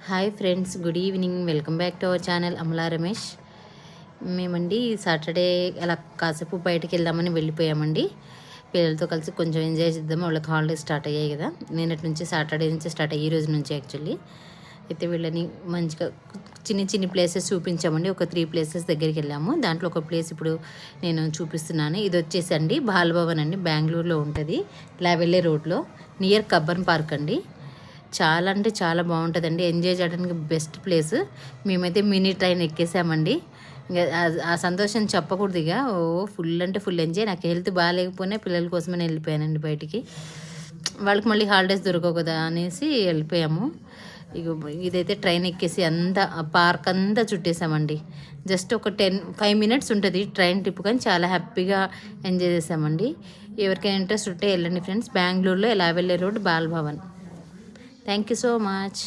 Hi friends, good evening. Welcome back to our channel Amala Ramesh. మేమండి Saturday అలా కాసేపు బయటికి వెళ్దామని వెళ్ళిపోయామండి. పిల్లలతో కలిసి కొంచెం ఎంజాయ్ చేద్దాము. వాళ్ళకి హాలిడేస్ స్టార్ట్ అయ్యాయి కదా, నిన్నటి నుంచి సాటర్డే నుంచి స్టార్ట్ అయ్యి ఈ రోజు నుంచి యాక్చువల్లీ. అయితే వీళ్ళని మంచిగా చిన్ని ప్లేసెస్ చూపించామండి. ఒక 3 ప్లేసెస్ దగ్గరికి వెళ్ళాము. దాంట్లో ఒక ప్లేస్ ఇప్పుడు నేను చూపిస్తున్నాను. ఇది వచ్చేసండి బాలభవన్ అండి, బెంగళూరులో ఉంటుంది. లావెల్లే రోడ్లో నియర్ కబ్బన్ పార్క్ అండి. చాలా అంటే చాలా బాగుంటుందండి. ఎంజాయ్ చేయడానికి బెస్ట్ ప్లేస్. మేమైతే మినీ ట్రైన్ ఎక్కేసామండి. ఇంకా ఆ సంతోషం చెప్పకూడదు. ఇక ఫుల్ అంటే ఫుల్ ఎంజాయ్. నాకు హెల్త్ బాగాలేకపోయినా పిల్లల కోసమే వెళ్ళిపోయానండి బయటికి. వాళ్ళకి మళ్ళీ హాలిడేస్ దొరకవు కదా అనేసి వెళ్ళిపోయాము. ఇక ఇదైతే ట్రైన్ ఎక్కేసి అంతా పార్క్ అంతా చుట్టేసామండి. జస్ట్ ఒక 5 మినిట్స్ ఉంటుంది ట్రైన్ ట్రిప్, కానీ చాలా హ్యాపీగా ఎంజాయ్ చేసామండి. ఎవరికైనా ఇంట్రెస్ట్ ఉంటే వెళ్ళండి ఫ్రెండ్స్. బెంగళూరులో Lavelle road Bal Bhavan. Thank you so much.